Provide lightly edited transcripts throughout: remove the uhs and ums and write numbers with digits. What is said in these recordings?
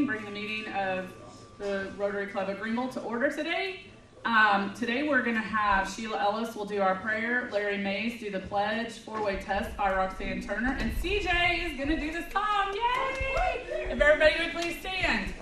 bring the meeting of the Rotary Club of Greenville to order today. Today we're going to have Sheila Ellis will do our prayer, Larry Mays do the pledge, four-way test by Roxanne Turner, and CJ is going to do the song. Yay! If everybody would please stand.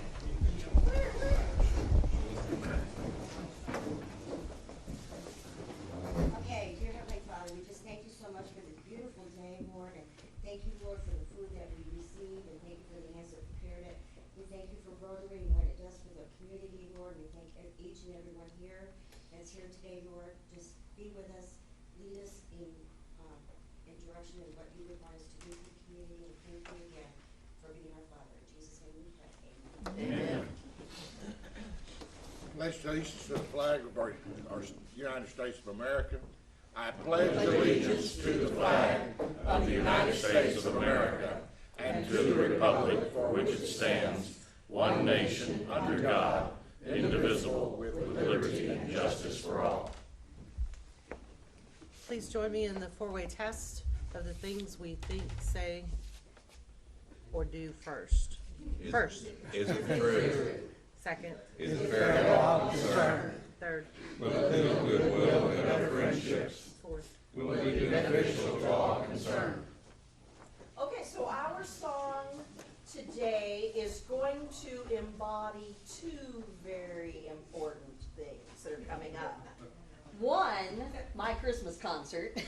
Okay, dear Heavenly Father, we just thank you so much for this beautiful day, Lord, and thank you, Lord, for the food that we received, and thank you for the hands that prepared it. We thank you for Rotary and what it does for the community, Lord. We thank each and everyone here that's here today, Lord. Just be with us, lead us in direction of what you would want us to do for the community, and thank you again for being our Father. In Jesus' name we pray. Amen. Amen. Pledge allegiance to the flag of our United States of America. I pledge allegiance to the flag of the United States of America and to the republic for which it stands, one nation, under God, indivisible, with liberty and justice for all. Please join me in the four-way test of the things we think, say, or do first. First. Is it true? Second. Is it fair to all concerned? Third. Will it build goodwill and our friendships? Fourth. Will it be beneficial to all concerned? Okay, so our song today is going to embody two very important things that are coming up. One, my Christmas concert,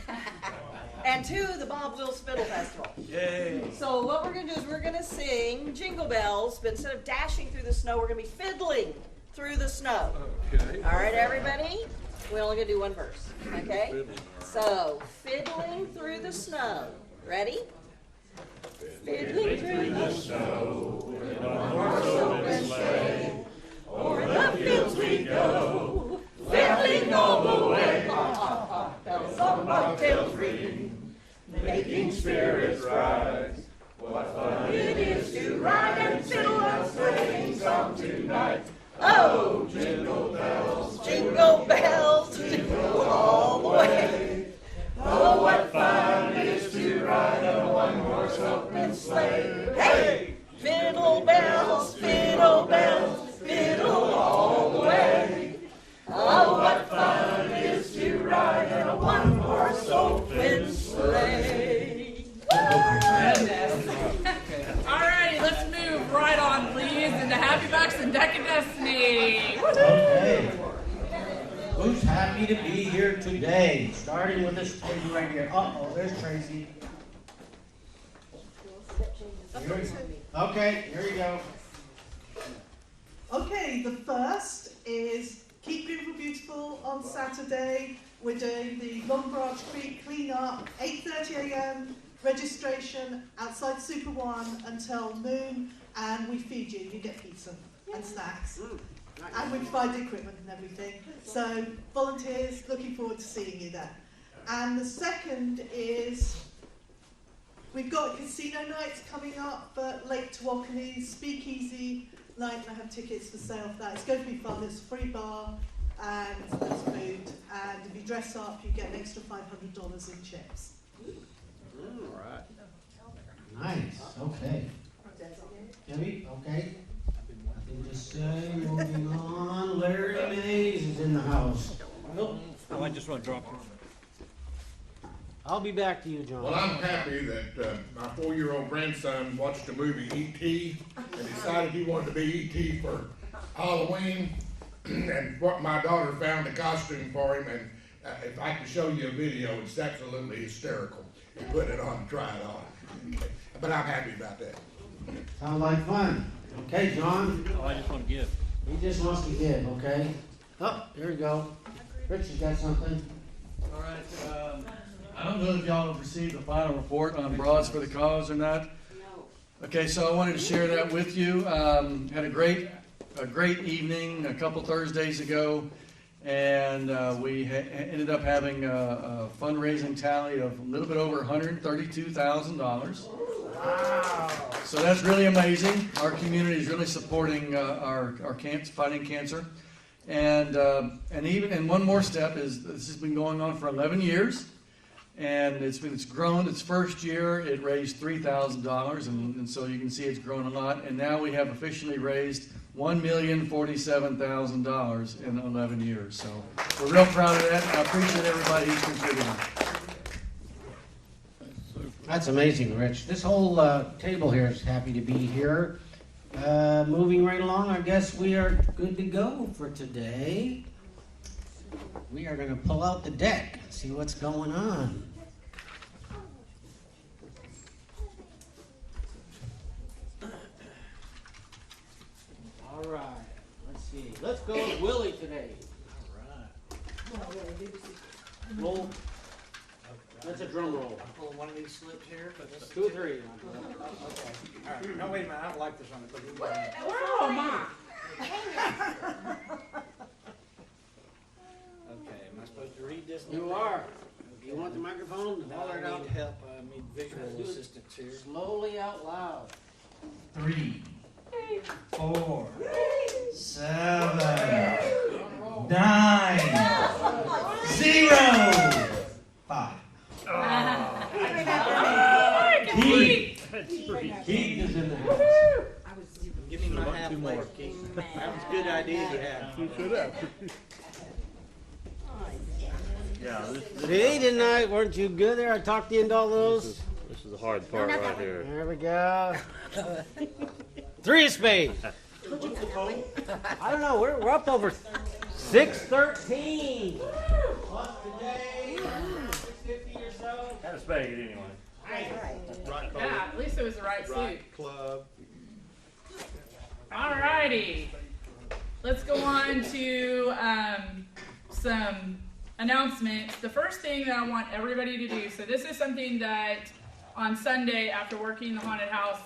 and two, the Bob Wills Fiddle Festival. Yay! So what we're going to do is we're going to sing Jingle Bells, but instead of dashing through the snow, we're going to be fiddling through the snow. Okay. All right, everybody? We're only going to do one verse, okay? So, fiddling through the snow. Ready? Fiddling through the snow, in a horse open sleigh, o'er the fields we go, fiddling all the way. Bells on bobtails ring, making spirits rise. What fun it is to ride and fiddle a sleighing song tonight. Oh, jingle bells, jingle bells, jingle all the way. Oh, what fun it is to ride a one-horse open sleigh. Hey! Fiddle bells, fiddle all the way. Oh, what fun it is to ride in a one-horse open sleigh. Alrighty, let's move right on, please, into Happy Bucks and Deck of Destiny. Okay. Who's happy to be here today? Starting with this lady right here. Uh-oh, there's Tracy. Okay, here you go. Okay, the first is Keep Greenville Beautiful on Saturday. We're doing the Long Branch Creek clean-up, 8:30 a.m. registration outside Super One until noon, and we feed you. You get pizza and snacks. And we provide the equipment and everything. So, volunteers, looking forward to seeing you there. And the second is, we've got casino nights coming up, but Lake Tawakoni, Speakeasy night, and I have tickets for sale for that. It's going to be fun. There's a free bar and there's food. And if you dress up, you get an extra $500 in chips. All right. Nice. Okay. Debbie, okay. Nothing to say. Moving on. Larry Mays is in the house. Oh, I just want to drop it. I'll be back to you, John. Well, I'm happy that my 4-year-old grandson watched the movie E.T. and decided he wanted to be E.T. for Halloween, and what my daughter found a costume for him, and if I can show you a video, it's absolutely hysterical. He put it on and tried it on. Okay. But I'm happy about that. Sounds like fun. Okay, John. Oh, I just want to give. He just wants to give, okay? Oh, there you go. Rich, you got something? All right. I don't know if y'all have received the final report on Broads for the Cause or not. Okay, so I wanted to share that with you. Had a great evening a couple Thursdays ago, and we ended up having a fundraising tally of a little bit over $132,000. Wow! So that's really amazing. Our community is really supporting our fighting cancer, and one more step is this has been going on for 11 years. And it's grown. Its first year, it raised $3,000, and so you can see it's grown a lot. And now we have officially raised $1,047,000 in 11 years. So we're real proud of that, and I appreciate everybody who's contributing. That's amazing, Rich. This whole table here is happy to be here. Moving right along, I guess we are good to go for today. We are going to pull out the deck and see what's going on. All right, let's see. Let's go with Willie today. All right. Roll. That's a drum roll. Pull one of these slips here. But this 2 or 3. Okay. All right. No, wait a minute. I don't like this one. Oh, my. Okay. Am I supposed to read this? You are. Do you want the microphone? No, I need help. I need visual assistance here. Slowly out loud. 3, 4, 7, 9, 0, 5. Keith is in the house. Give me my half plate, Keith. That was a good idea you had. You should have. See, didn't I? Weren't you good there? I talked you into all those. This is the hard part right here. There we go. 3 of spades. I don't know. We're up over 613. Plus today, 650 or so. Had a spade anyway. Yeah, at least it was the right suit. Club. Alrighty. Let's go on to some announcements. The first thing that I want everybody to do, so this is something that on Sunday after working the haunted house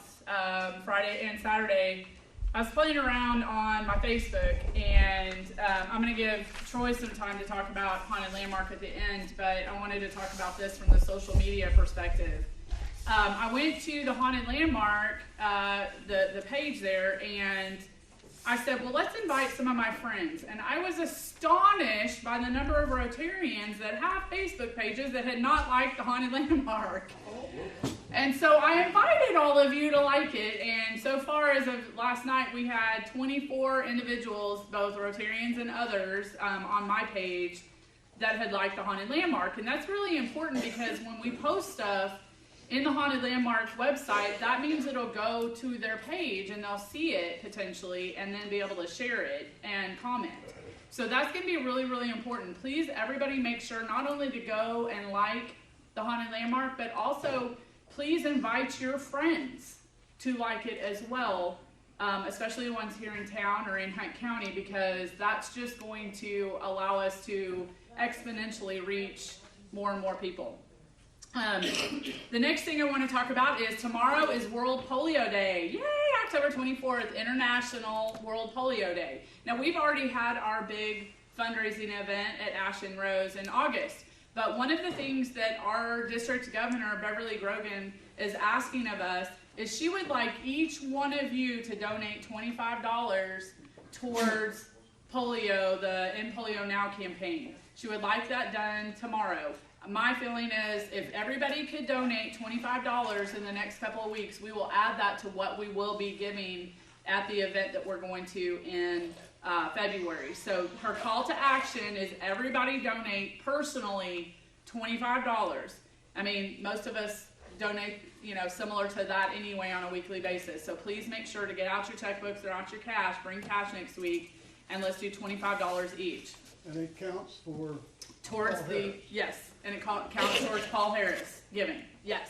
Friday and Saturday, I was playing around on my Facebook, and I'm going to give Troy some time to talk about Haunted Landmark at the end, but I wanted to talk about this from the social media perspective. I went to the Haunted Landmark, the page there, and I said, well, let's invite some of my friends. And I was astonished by the number of Rotarians that have Facebook pages that had not liked the Haunted Landmark. And so I invited all of you to like it, and so far as of last night, we had 24 individuals, both Rotarians and others, on my page that had liked the Haunted Landmark. And that's really important because when we post stuff in the Haunted Landmark website, that means it'll go to their page and they'll see it potentially and then be able to share it and comment. So that's going to be really, really important. Please, everybody make sure not only to go and like the Haunted Landmark, but also please invite your friends to like it as well, especially the ones here in town or in Hunt County, because that's just going to allow us to exponentially reach more and more people. The next thing I want to talk about is tomorrow is World Polio Day. Yay! October 24th, International World Polio Day. Now, we've already had our big fundraising event at Ash and Rose in August. But one of the things that our district governor, Beverly Grogan, is asking of us is she would like each one of you to donate $25 towards polio, the End Polio Now campaign. She would like that done tomorrow. My feeling is if everybody could donate $25 in the next couple of weeks, we will add that to what we will be giving at the event that we're going to in February. So her call to action is everybody donate personally $25. I mean, most of us donate, similar to that anyway on a weekly basis. So please make sure to get out your checkbooks or out your cash, bring cash next week, and let's do $25 each. And it counts towards yes, and it counts towards Paul Harris giving, yes.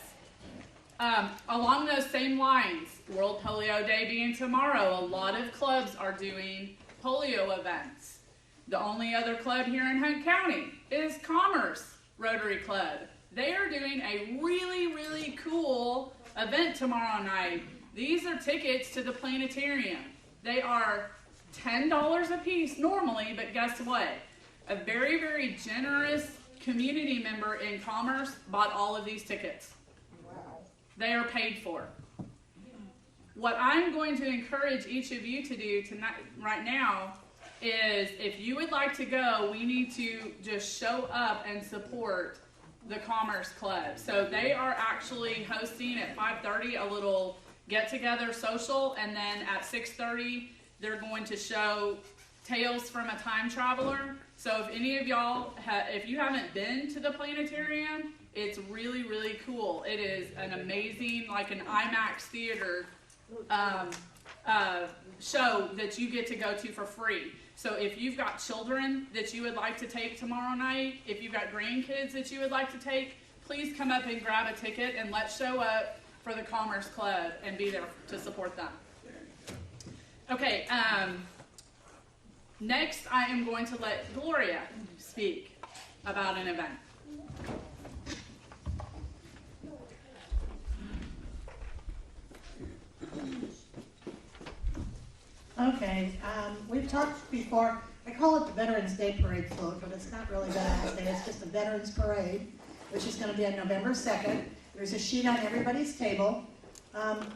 Along those same lines, World Polio Day being tomorrow, a lot of clubs are doing polio events. The only other club here in Hunt County is Commerce Rotary Club. They are doing a really, really cool event tomorrow night. These are tickets to the planetarium. They are $10 a piece normally, but guess what? A very, very generous community member in Commerce bought all of these tickets. They are paid for. What I'm going to encourage each of you to do tonight, right now, is if you would like to go, we need to just show up and support the Commerce Club. So they are actually hosting at 5:30 a little get-together social, and then at 6:30 they're going to show Tales from a Time Traveler. So if any of y'all, if you haven't been to the planetarium, it's really, really cool. It is an amazing, like an IMAX theater show that you get to go to for free. So if you've got children that you would like to take tomorrow night, if you've got grandkids that you would like to take, please come up and grab a ticket and let's show up for the Commerce Club and be there to support them. Okay, next I am going to let Gloria speak about an event. Okay, we've talked before, I call it the Veterans Day Parade float, but it's not really Veterans Day, it's just a Veterans Parade, which is going to be on November 2nd. There's a sheet on everybody's table.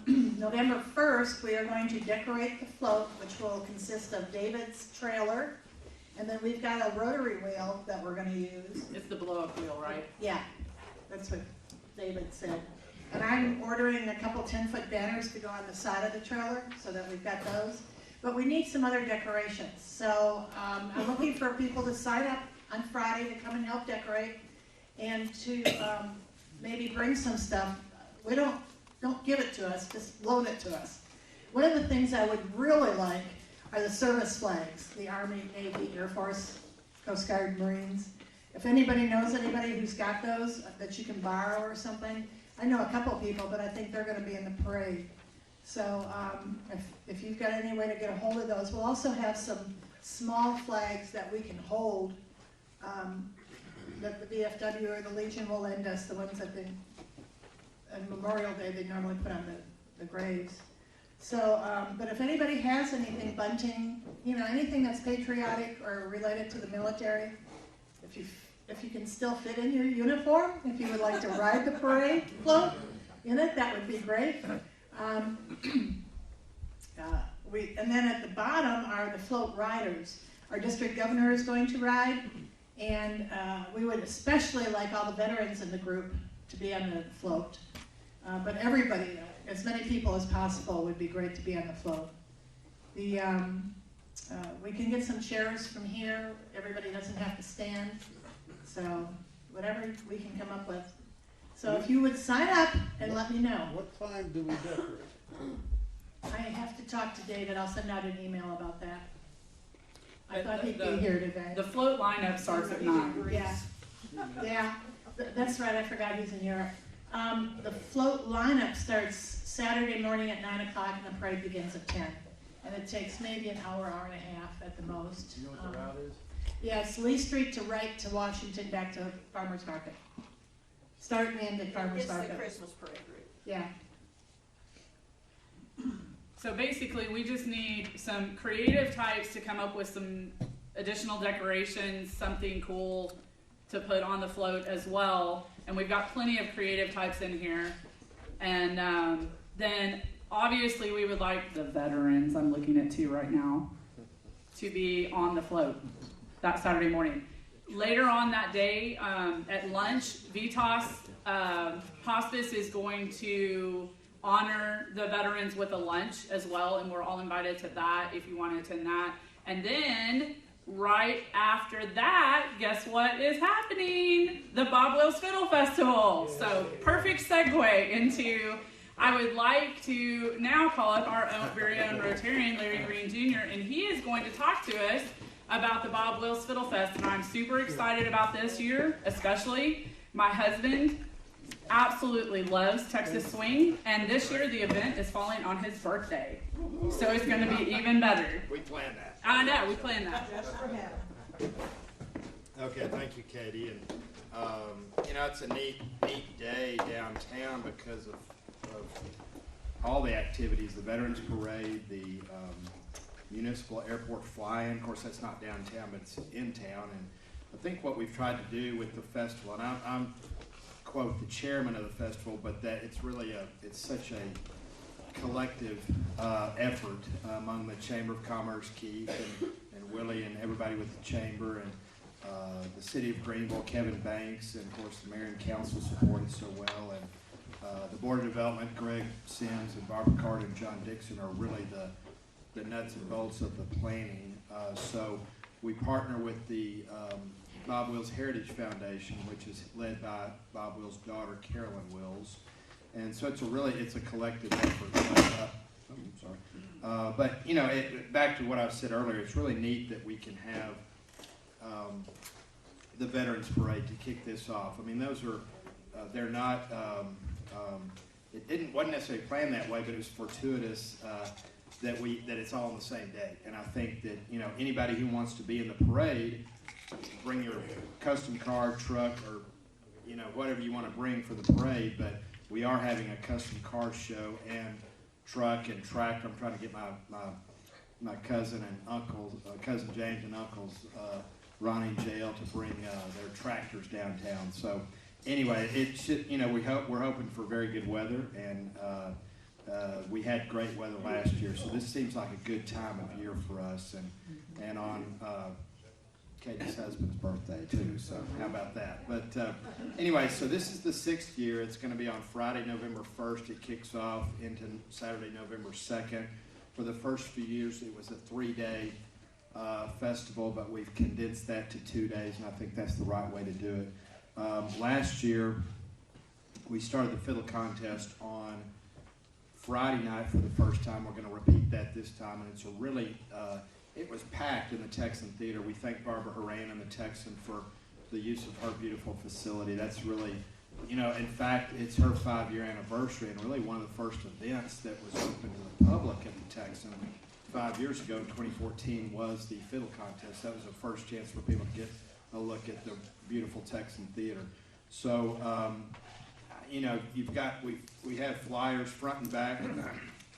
November 1st, we are going to decorate the float, which will consist of David's trailer, and then we've got a rotary wheel that we're going to use. It's the blow-up wheel, right? Yeah, that's what David said. And I'm ordering a couple 10-foot banners to go on the side of the trailer so that we've got those. But we need some other decorations. So I'm looking for people to sign up on Friday to come and help decorate and to maybe bring some stuff. We don't give it to us, just loan it to us. One of the things I would really like are the service flags, the Army, Navy, Air Force, Coast Guard, Marines. If anybody knows anybody who's got those that you can borrow or something, I know a couple people, but I think they're going to be in the parade. So if you've got any way to get a hold of those, we'll also have some small flags that we can hold that the VFW or the Legion will lend us, the ones that on Memorial Day they normally put on the graves. So, but if anybody has anything, bunting, anything that's patriotic or related to the military, if you can still fit in your uniform, if you would like to ride the parade float in it, that would be great. And then at the bottom are the float riders. Our district governor is going to ride, and we would especially like all the veterans in the group to be on the float. But everybody, as many people as possible, would be great to be on the float. We can get some chairs from here. Everybody doesn't have to stand. So whatever we can come up with. So if you would sign up and let me know. What time do we decorate? I have to talk to David. I'll send out an email about that. I thought he'd be here today. The float lineup starts at 9. Yeah, that's right. I forgot he's in Europe. The float lineup starts Saturday morning at 9 o'clock and the parade begins at 10. And it takes maybe an hour, hour and a half at the most. Do you know what the route is? Yeah, it's Lee Street to right to Washington back to Farmers Market. Start and end at Farmers Market. It's the Christmas parade route. Yeah. So basically, we just need some creative types to come up with some additional decorations, something cool to put on the float as well. And we've got plenty of creative types in here. And then obviously we would like the veterans, I'm looking at 2 right now, to be on the float that Saturday morning. Later on that day, at lunch, Vitas Hospice is going to honor the veterans with a lunch as well, and we're all invited to that if you want to attend that. And then right after that, guess what is happening? The Bob Wills Fiddle Festival. So perfect segue into, I would like to now call up our very own Rotarian, Larry Green Jr., and he is going to talk to us about the Bob Wills Fiddle Fest, and I'm super excited about this year, especially. My husband absolutely loves Texas Swing, and this year the event is falling on his birthday, so it's going to be even better. We planned that. I know, we planned that. Just for him. Okay, thank you, Katie. And it's a neat day downtown because of all the activities, the Veterans Parade, the municipal airport fly-in. Of course, that's not downtown, but it's in town. And I think what we've tried to do with the festival, and I'm quote the chairman of the festival, but that it's really it's such a collective effort among the Chamber of Commerce, Keith and Willie and everybody with the chamber, the city of Greenville, Kevin Banks, and of course the mayor and council supported so well, and the board of development, Greg Sims and Barbara Carter and John Dixon are really the nuts and bolts of the planning. So we partner with the Bob Wills Heritage Foundation, which is led by Bob Wills' daughter, Carolyn Wills. And so it's a collective effort. I'm sorry. But, you know, back to what I said earlier, it's really neat that we can have the Veterans Parade to kick this off. I mean, those are, they're not, wasn't necessarily planned that way, but it was fortuitous that it's all on the same day. And I think that, you know, anybody who wants to be in the parade, bring your custom car, truck, or, you know, whatever you want to bring for the parade, but we are having a custom car show and truck and tractor. I'm trying to get my cousin and uncles, cousin James and uncles, Ronnie and JL to bring their tractors downtown. So anyway, it should, you know, we're hoping for very good weather, and we had great weather last year, so this seems like a good time of year for us, and on Katie's husband's birthday too, so how about that? But anyway, so this is the 6th year. It's going to be on Friday, November 1st. It kicks off into Saturday, November 2nd. For the first few years, it was a 3-day festival, but we've condensed that to 2 days, and I think that's the right way to do it. Last year, we started the Fiddle contest on Friday night for the first time. We're going to repeat that this time, and it's a really, it was packed in the Texan Theater. We thank Barbara Horan and the Texan for the use of her beautiful facility. That's really, you know, in fact, it's her 5-year anniversary, and really one of the first events that was open to the public at the Texan 5 years ago in 2014 was the Fiddle contest. That was the first chance for people to get a look at the beautiful Texan Theater. So, you know, we have flyers front and back,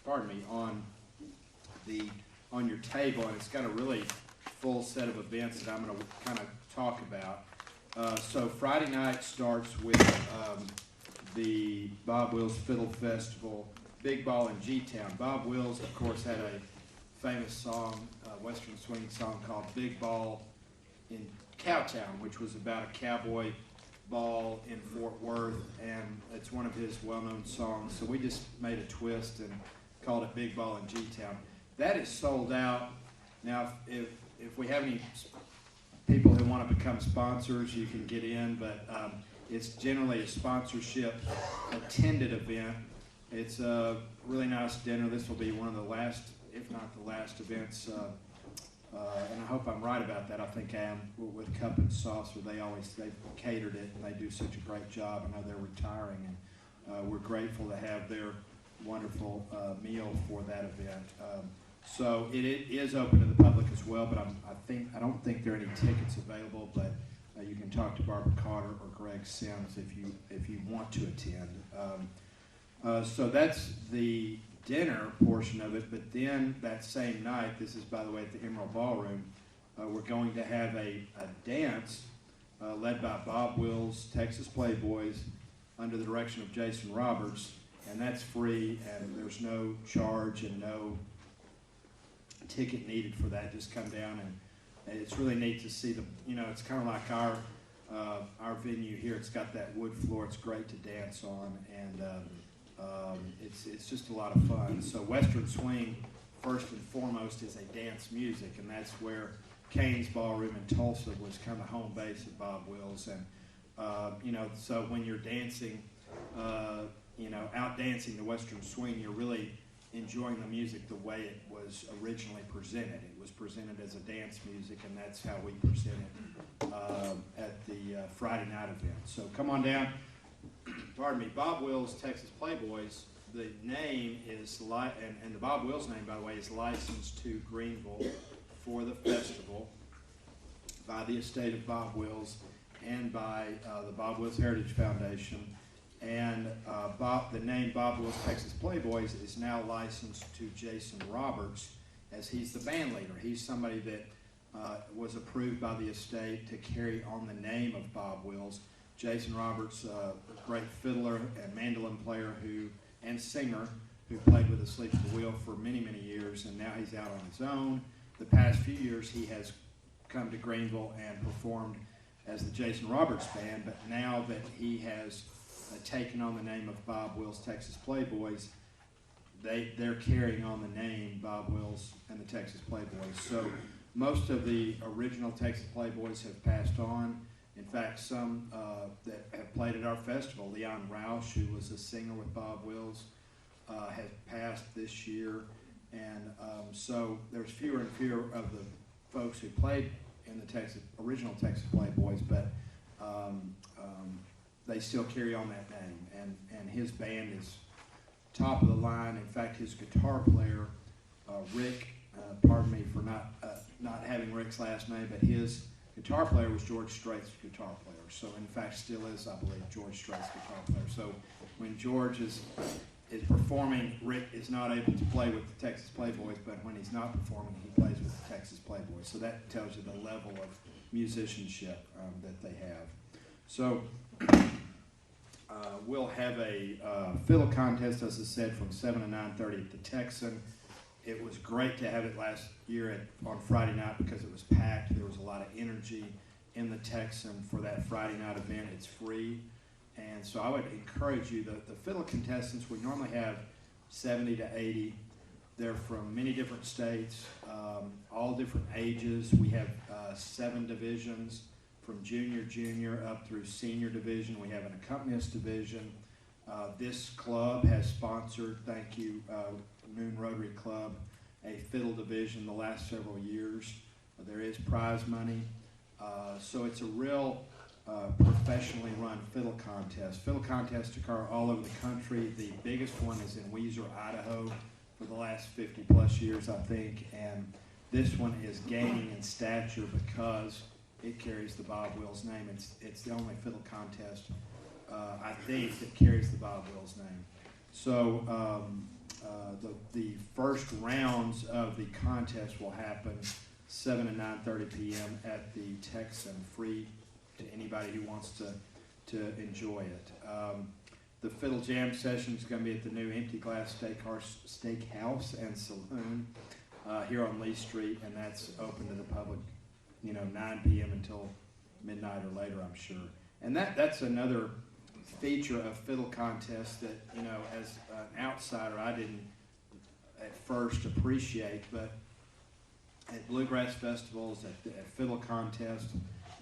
pardon me, on your table, and it's got a really full set of events that I'm going to kind of talk about. So Friday night starts with the Bob Wills Fiddle Festival, Big Ball in G-Town. Bob Wills, of course, had a famous song, Western swing song called Big Ball in Cowtown, which was about a cowboy ball in Fort Worth, and it's one of his well-known songs. So we just made a twist and called it Big Ball in G-Town. That is sold out. Now, if we have any people who want to become sponsors, you can get in, but it's generally a sponsorship attended event. It's a really nice dinner. This will be one of the last, if not the last, events, and I hope I'm right about that. I think I am, with Cup and Sauce, where they've catered it, and they do such a great job. I know they're retiring, and we're grateful to have their wonderful meal for that event. So it is open to the public as well, but I don't think there are any tickets available, but you can talk to Barbara Carter or Greg Sims if you want to attend. So that's the dinner portion of it, but then that same night, this is by the way at the Emerald Ballroom, we're going to have a dance led by Bob Wills, Texas Playboys, under the direction of Jason Roberts, and that's free, and there's no charge and no ticket needed for that. Just come down, and it's really neat to see it's kind of like our venue here. It's got that wood floor. It's great to dance on, and it's just a lot of fun. So Western swing, first and foremost, is a dance music, and that's where Kane's Ballroom in Tulsa was kind of home base of Bob Wills. And so when you're dancing, out dancing the Western swing, you're really enjoying the music the way it was originally presented. It was presented as a dance music, and that's how we present it at the Friday night event. So come on down. Pardon me, Bob Wills, Texas Playboys. The name is, and the Bob Wills name, by the way, is licensed to Greenville for the festival by the estate of Bob Wills and by the Bob Wills Heritage Foundation. And the name Bob Wills Texas Playboys is now licensed to Jason Roberts, as he's the band leader. He's somebody that was approved by the estate to carry on the name of Bob Wills. Jason Roberts, a great fiddler and mandolin player and singer who played with Asleep at the Wheel for many, many years, and now he's out on his own. The past few years he has come to Greenville and performed as the Jason Roberts Band, but now that he has taken on the name of Bob Wills Texas Playboys, they're carrying on the name Bob Wills and the Texas Playboys. So most of the original Texas Playboys have passed on. In fact, some that have played at our festival, Leon Roush, who was a singer with Bob Wills, has passed this year. And so there's fewer and fewer of the folks who played in the original Texas Playboys, but they still carry on that name. And his band is top of the line. In fact, his guitar player, Rick, pardon me for not having Rick's last name, but his guitar player was George Strait's guitar player. So in fact, still is, I believe, George Strait's guitar player. So when George is performing, Rick is not able to play with the Texas Playboys, but when he's not performing, he plays with the Texas Playboys. So that tells you the level of musicianship that they have. So we'll have a fiddle contest, as I said, from 7 to 9:30 at the Texan. It was great to have it last year on Friday night because it was packed. There was a lot of energy in the Texan for that Friday night event. It's free. And so I would encourage you, the fiddle contestants, we normally have 70 to 80. They're from many different states, all different ages. We have 7 divisions from junior up through senior division. We have an accompanist division. This club has sponsored, thank you, Noon Rotary Club, a fiddle division the last several years. There is prize money. So it's a real professionally run fiddle contest. Fiddle contests occur all over the country. The biggest one is in Weiser, Idaho for the last 50 plus years, I think. And this one is gaining in stature because it carries the Bob Wills name. It's the only fiddle contest, I think, that carries the Bob Wills name. So the first rounds of the contest will happen 7 to 9:30 p.m. at the Texan, free to anybody who wants to enjoy it. The Fiddle Jam session is going to be at the new Empty Glass Steakhouse and Saloon here on Lee Street, and that's open to the public, 9 p.m. until midnight or later, I'm sure. And that's another feature of fiddle contests that, as an outsider, I didn't at first appreciate, but at bluegrass festivals, at fiddle contests,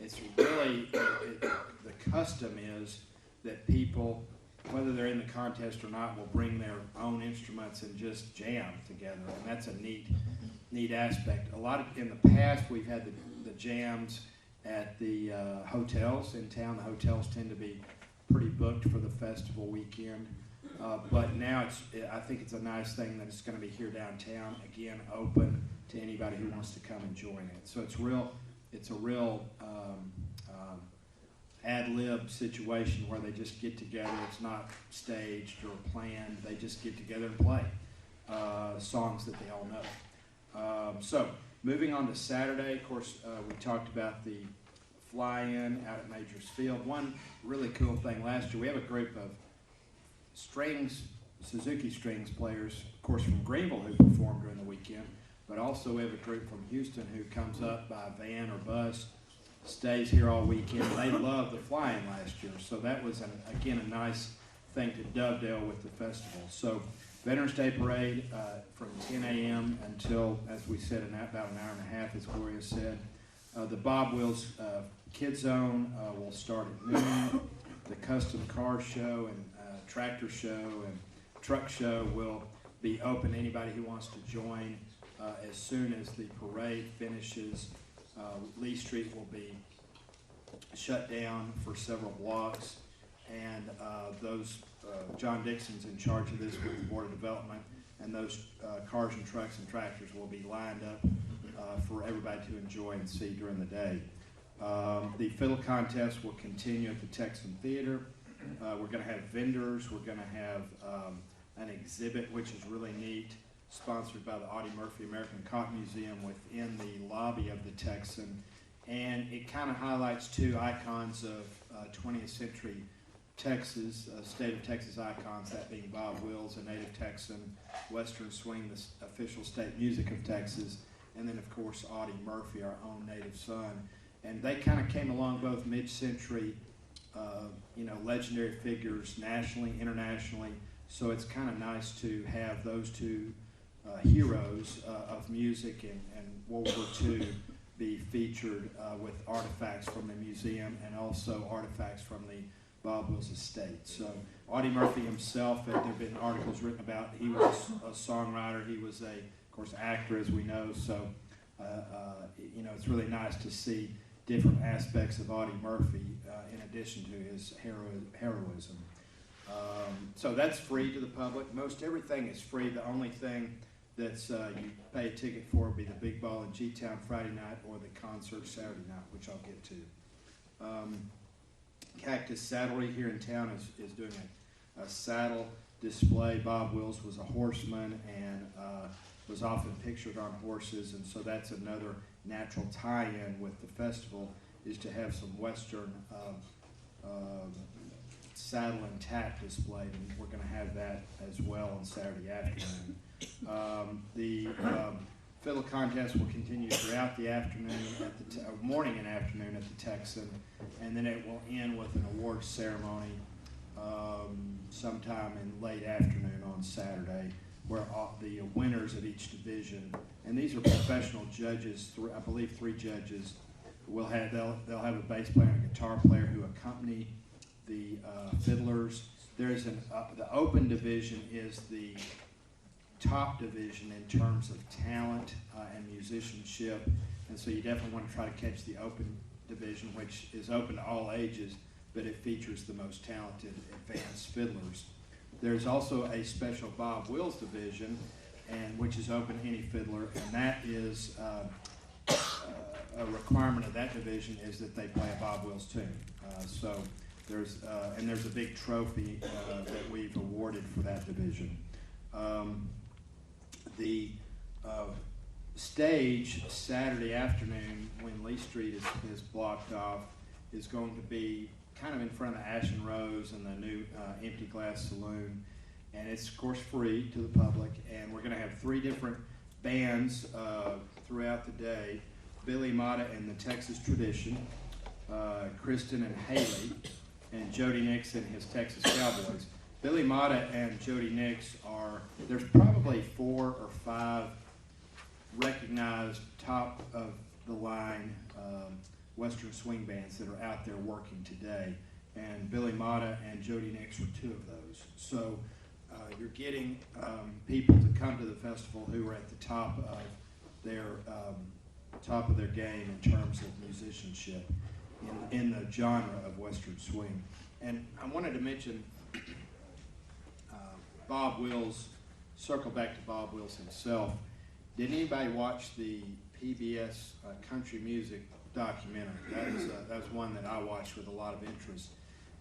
it's really, the custom is that people, whether they're in the contest or not, will bring their own instruments and just jam together, and that's a neat aspect. In the past, we've had the jams at the hotels in town. The hotels tend to be pretty booked for the festival weekend, but now I think it's a nice thing that it's going to be here downtown, again, open to anybody who wants to come and join it. So it's a real ad-lib situation where they just get together. It's not staged or planned. They just get together and play songs that they all know. So moving on to Saturday, of course, we talked about the fly-in out at Majors Field. One really cool thing last year, we have a group of Suzuki strings players, of course, from Greenville who performed during the weekend, but also we have a group from Houston who comes up by van or bus, stays here all weekend. They loved the fly-in last year, so that was, again, a nice thing to dovetail with the festival. So Veterans Day Parade from 10 a.m. until, as we said, about an hour and a half, as Gloria said. The Bob Wills Kid Zone will start at noon. The Custom Car Show and Tractor Show and Truck Show will be open to anybody who wants to join. As soon as the parade finishes, Lee Street will be shut down for several blocks, and John Dixon's in charge of this with the Board of Development, and those cars and trucks and tractors will be lined up for everybody to enjoy and see during the day. The fiddle contest will continue at the Texan Theater. We're going to have vendors. We're going to have an exhibit, which is really neat, sponsored by the Audie Murphy American Cotton Museum within the lobby of the Texan. And it kind of highlights two icons of 20th century Texas, state of Texas icons, that being Bob Wills, a native Texan, Western Swing, the official state music of Texas, and then of course Audie Murphy, our own native son. And they kind of came along both mid-century, legendary figures nationally, internationally. So it's kind of nice to have those two heroes of music and World War II be featured with artifacts from the museum and also artifacts from the Bob Wills estate. So Audie Murphy himself, there have been articles written about, he was a songwriter, he was of course, actor, as we know. So, it's really nice to see different aspects of Audie Murphy in addition to his heroism. So that's free to the public. Most everything is free. The only thing that's you pay a ticket for would be the Big Ball in G-Town Friday night or the concert Saturday night, which I'll get to. Cactus Saddlery here in town is doing a saddle display. Bob Wills was a horseman and was often pictured on horses, and so that's another natural tie-in with the festival, is to have some Western saddle and tack displayed, and we're going to have that as well on Saturday afternoon. The Fiddle contest will continue throughout the afternoon, morning and afternoon at the Texan, and then it will end with an awards ceremony sometime in late afternoon on Saturday, where the winners of each division, and these are professional judges, I believe 3 judges, they'll have a bass player and a guitar player who accompany the fiddlers. There's the open division is the top division in terms of talent and musicianship, and so you definitely want to try to catch the open division, which is open to all ages, but it features the most talented advanced fiddlers. There's also a special Bob Wills division, which is open to any fiddler, and that is a requirement of that division is that they play a Bob Wills tune. So there's a big trophy that we've awarded for that division. The stage Saturday afternoon, when Lee Street is blocked off, is going to be kind of in front of the Ashen Rose and the new Empty Glass Saloon, and it's of course free to the public. And we're going to have 3 different bands throughout the day: Billy Mata and the Texas Tradition, Kristen and Haley, and Jody Nix and his Texas Cowboys. Billy Mata and Jody Nix there's probably 4 or 5 recognized top of the line Western swing bands that are out there working today, and Billy Mata and Jody Nix are 2 of those. So you're getting people to come to the festival who are at the top of their game in terms of musicianship in the genre of Western swing. And I wanted to mention Bob Wills, circle back to Bob Wills himself. Did anybody watch the PBS country music documentary? That was one that I watched with a lot of interest,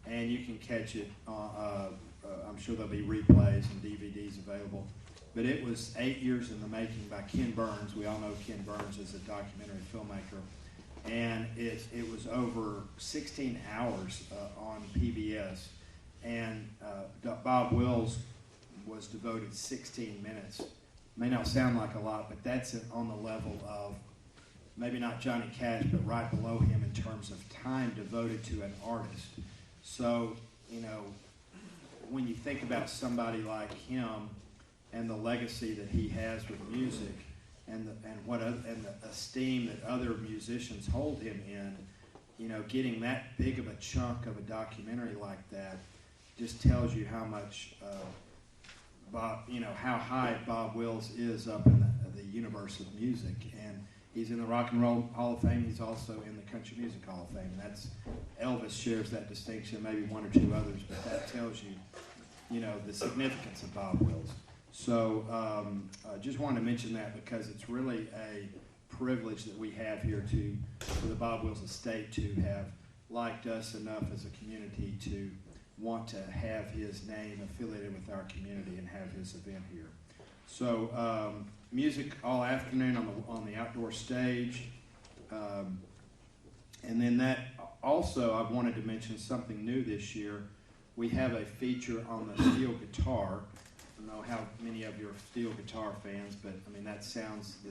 and you can catch it. I'm sure there'll be replays and DVDs available. But it was 8 years in the making by Ken Burns. We all know Ken Burns as a documentary filmmaker, and it was over 16 hours on PBS. And Bob Wills was devoted 16 minutes. May not sound like a lot, but that's on the level of maybe not Johnny Cash, but right below him in terms of time devoted to an artist. So, when you think about somebody like him and the legacy that he has with music and the esteem that other musicians hold him in, getting that big of a chunk of a documentary like that just tells you how much how high Bob Wills is up in the universe of music. And he's in the Rock and Roll Hall of Fame. He's also in the Country Music Hall of Fame. Elvis shares that distinction, maybe 1 or 2 others, but that tells you, the significance of Bob Wills. So I just wanted to mention that because it's really a privilege that we have here for the Bob Wills estate to have liked us enough as a community to want to have his name affiliated with our community and have his event here. So music all afternoon on the outdoor stage. And then that also, I wanted to mention something new this year. We have a feature on the steel guitar. don't know how many of you are steel guitar fans, but I mean the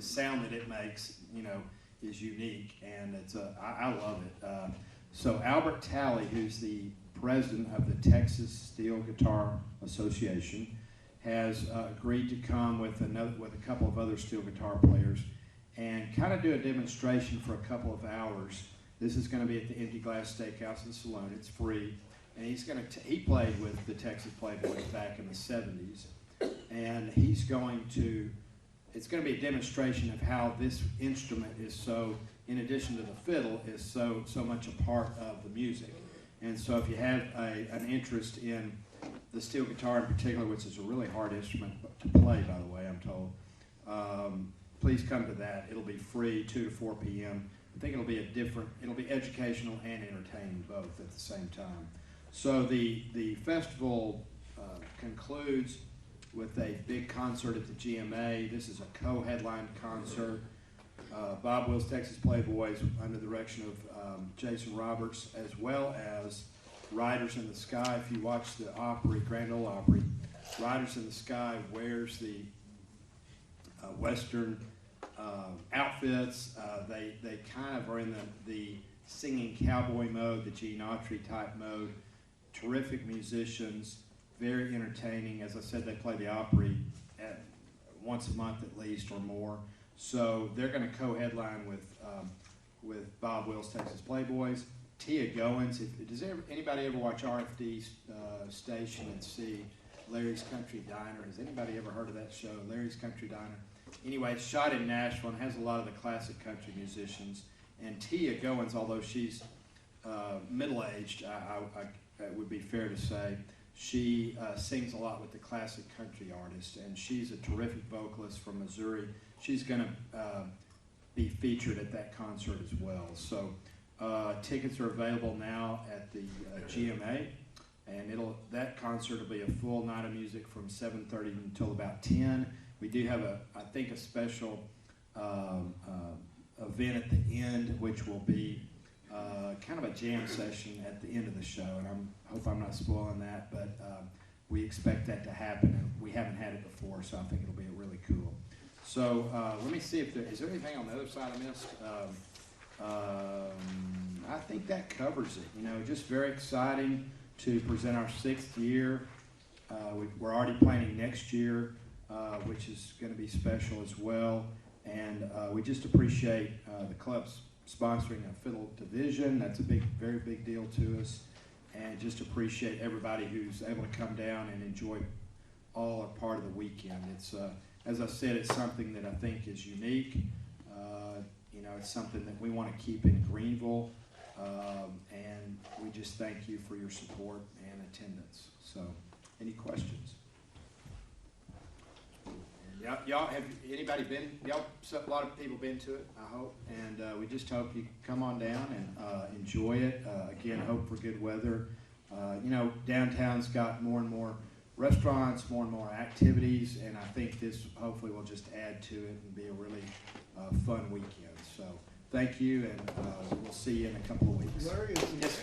sound that it makes, you know, is unique, and I love it. So Albert Talley, who's the president of the Texas Steel Guitar Association, has agreed to come with a couple of other steel guitar players and kind of do a demonstration for a couple of hours. This is going to be at the Empty Glass Steakhouse and Saloon. It's free, and he played with the Texas Playboys back in the 70s, and it's going to be a demonstration of how this instrument is so, in addition to the fiddle, is so much a part of the music. And so if you have an interest in the steel guitar in particular, which is a really hard instrument to play, by the way, I'm told, please come to that. It'll be free, 2 to 4 p.m. I think it'll be educational and entertaining both at the same time. So the festival concludes with a big concert at the GMA. This is a co-headlined concert. Bob Wills Texas Playboys under the direction of Jason Roberts, as well as Riders in the Sky. If you watch the Opry, Grand Ole Opry, Riders in the Sky wears the Western outfits. They kind of are in the singing cowboy mode, the Gene Autry type mode. Terrific musicians, very entertaining. As I said, they play the Opry once a month at least or more. So they're going to co-headline with Bob Wills Texas Playboys. Tia Goins. Does anybody ever watch RFD station and see Larry's Country Diner? Has anybody ever heard of that show, Larry's Country Diner? Anyway, it's shot in Nashville and has a lot of the classic country musicians. And Tia Goins, although she's middle-aged, it would be fair to say, she sings a lot with the classic country artists, and she's a terrific vocalist from Missouri. She's going to be featured at that concert as well. So tickets are available now at the GMA, and that concert will be a full night of music from 7:30 until about 10. We do have I think a special event at the end, which will be kind of a jam session at the end of the show, and I hope I'm not spoiling that, but we expect that to happen, and we haven't had it before, so I think it'll be really cool. So let me see if is there anything on the other side I missed. I think that covers it. You know, just very exciting to present our 6th year. We're already planning next year, which is going to be special as well, and we just appreciate the club's sponsoring a fiddle division. That's a very big deal to us, and just appreciate everybody who's able to come down and enjoy all or part of the weekend. It's as I said, it's something that I think is unique. You know, it's something that we want to keep in Greenville, and we just thank you for your support and attendance. So, any questions? Y'all have anybody been? A lot of people been to it, I hope, and we just hope you come on down and enjoy it. Again, hope for good weather. You know, downtown's got more and more restaurants, more and more activities, and I think this hopefully will just add to it and be a really fun weekend. So, thank you, and we'll see you in a couple of weeks. Larry, is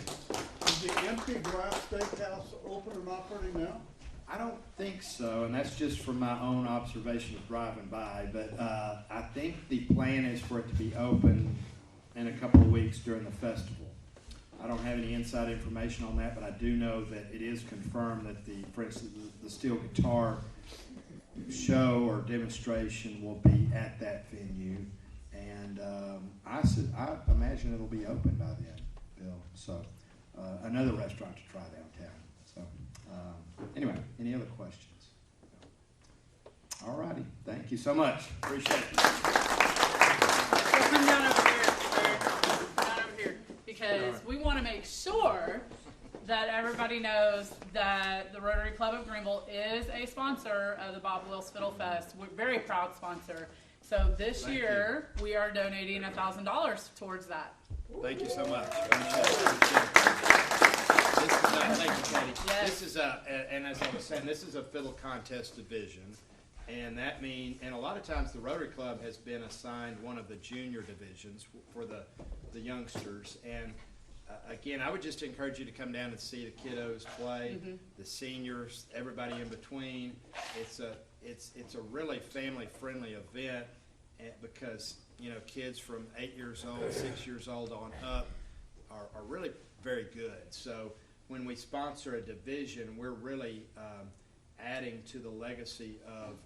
the Empty Glass Steakhouse open and operating now? I don't think so, and that's just from my own observation of driving by, but I think the plan is for it to be open in a couple of weeks during the festival. I don't have any inside information on that, but I do know that it is confirmed that for instance, the steel guitar show or demonstration will be at that venue, and I imagine it'll be open by then, Bill. So another restaurant to try downtown. So. Anyway, any other questions? All righty. Thank you so much. Appreciate it. Come down over here, sir. Come down over here. Because we want to make sure that everybody knows that the Rotary Club of Greenville is a sponsor of the Bob Wills Fiddle Fest. We're a very proud sponsor. So this year, we are donating $1,000 towards that. Thank you so much. Thank you, Katie. Yes. This is and as I was saying, this is a fiddle contest division, and that means, and a lot of times the Rotary Club has been assigned one of the junior divisions for the youngsters, and again, I would just encourage you to come down and see the kiddos play, Mhm. the seniors, everybody in between. It's a really family-friendly event because, you know, kids from 8 years old, 6 years old on up are really very good. So when we sponsor a division, we're really adding to the legacy of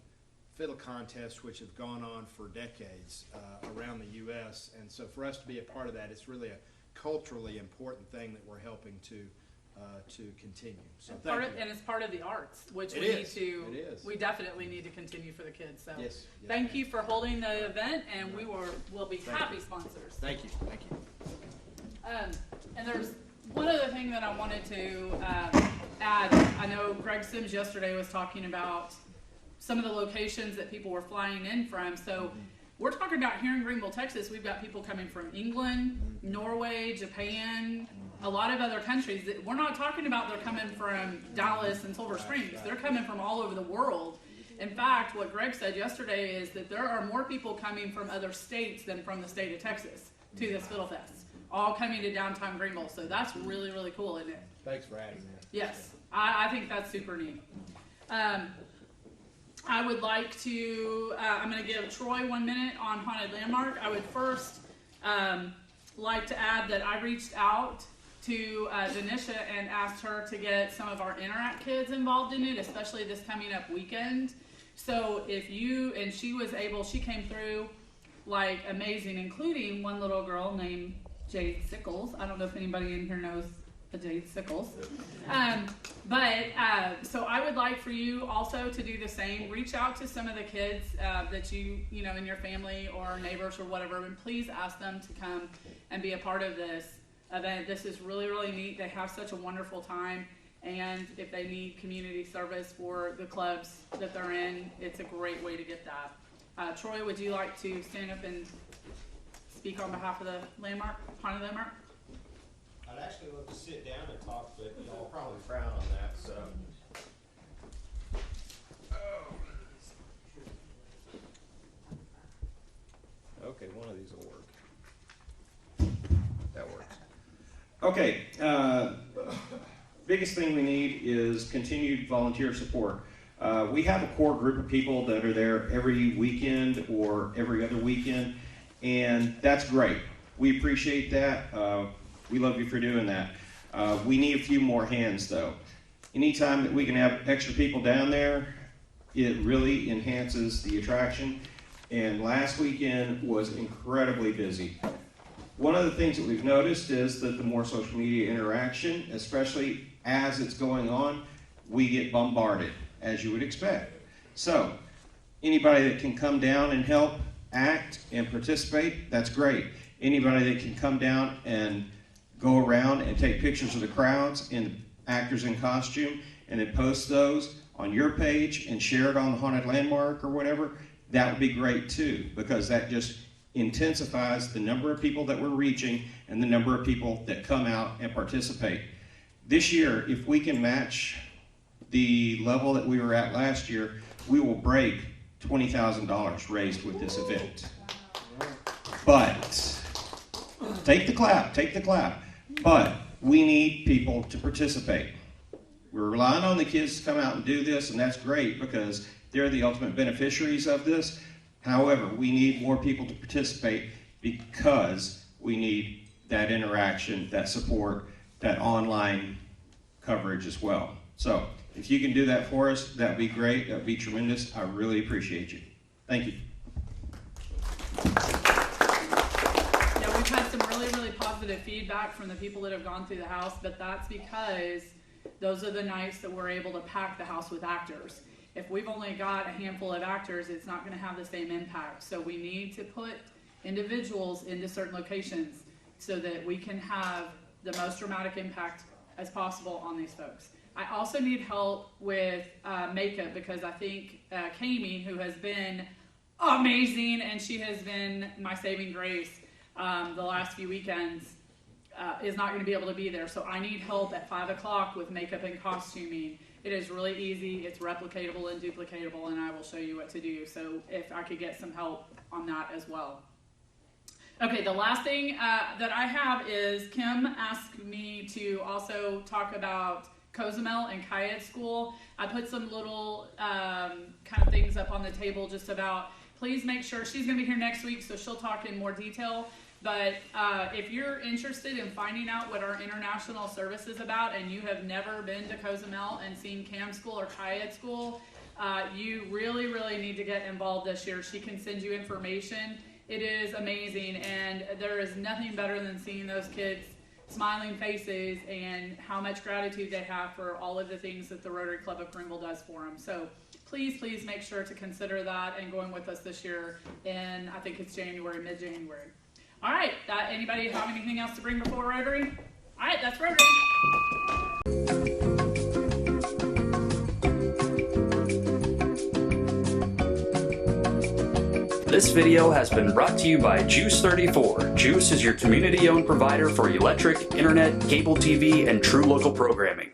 fiddle contests which have gone on for decades around the U.S. And so for us to be a part of that, it's really a culturally important thing that we're helping to continue. So thank you. And it's part of the arts, which It we is. need to. It is. We definitely need to continue for the kids. So Yes. thank you for holding the event, and we'll be Thank happy you. sponsors. Thank you. Thank you. And there's one other thing that I wanted to add. I know Greg Sims yesterday was talking about some of the locations that people were flying in from. So we're talking about here in Greenville, Texas, we've got people coming from England, Norway, Japan, a lot of other countries. We're not talking about they're coming from Dallas and Silver Springs. They're coming from all over the world. In fact, what Greg said yesterday is that there are more people coming from other states than from the state of Texas to this Fiddle Fest, all coming to downtown Greenville. So that's really, really cool, isn't it? Thanks for adding that. Yes, I think that's super neat. I would like to, I'm going to give Troy 1 minute on Haunted Landmark. I would first like to add that I reached out to Denisha and asked her to get some of our Interact kids involved in it, especially this coming up weekend. So she came through like amazing, including one little girl named Jade Sickles. I don't know if anybody in here knows a Jade Sickles. So I would like for you also to do the same. Reach out to some of the kids that you know, in your family or neighbors or whatever, and please ask them to come and be a part of this event. This is really, really neat. They have such a wonderful time, and if they need community service for the clubs that they're in, it's a great way to get that. Troy, would you like to stand up and speak on behalf of the Haunted Landmark? I'd actually love to sit down and talk, but y'all probably frown on that, so. Okay, one of these will work. That works. Okay, biggest thing we need is continued volunteer support. We have a core group of people that are there every weekend or every other weekend, and that's great. We appreciate that. We love you for doing that. We need a few more hands, though. Anytime that we can have extra people down there, it really enhances the attraction. And last weekend was incredibly busy. One of the things that we've noticed is that the more social media interaction, especially as it's going on, we get bombarded, as you would expect. So, anybody that can come down and help act and participate, that's great. Anybody that can come down and go around and take pictures of the crowds and the actors in costume and then post those on your page and share it on the Haunted Landmark or whatever, that would be great too, because that just intensifies the number of people that we're reaching and the number of people that come out and participate. This year, if we can match the level that we were at last year, we will break $20,000 raised with this event. But, take the clap. But we need people to participate. We're relying on the kids to come out and do this, and that's great because they're the ultimate beneficiaries of this. However, we need more people to participate because we need that interaction, that support, that online coverage as well. So, if you can do that for us, that'd be great. That'd be tremendous. I really appreciate you. Thank you. Yeah, we've had some really, really positive feedback from the people that have gone through the house, but that's because those are the nights that we're able to pack the house with actors. If we've only got a handful of actors, it's not going to have the same impact. So we need to put individuals into certain locations so that we can have the most dramatic impact as possible on these folks. I also need help with makeup because I think Kami, who has been amazing and she has been my saving grace the last few weekends, is not going to be able to be there. So I need help at 5 o'clock with makeup and costuming. It is really easy, it's replicatable and duplicatable, and I will show you what to do. So if I could get some help on that as well. Okay, the last thing that I have is Kim asked me to also talk about Cozumel and Kayak School. I put some little kind of things up on the table just about, please make sure, she's gonna be here next week, so she'll talk in more detail. But if you're interested in finding out what our international service is about and you have never been to Cozumel and seen CAM School or Kayak School, you really, really need to get involved this year. She can send you information. It is amazing, and there is nothing better than seeing those kids' smiling faces and how much gratitude they have for all of the things that the Rotary Club of Greenville does for them. So please, please make sure to consider that and going with us this year. And I think it's January, mid-January. All right, anybody have anything else to bring before Rotary? All right, that's Rotary. This video has been brought to you by Juice 34. Juice is your community-owned provider for electric, internet, cable TV, and true local programming.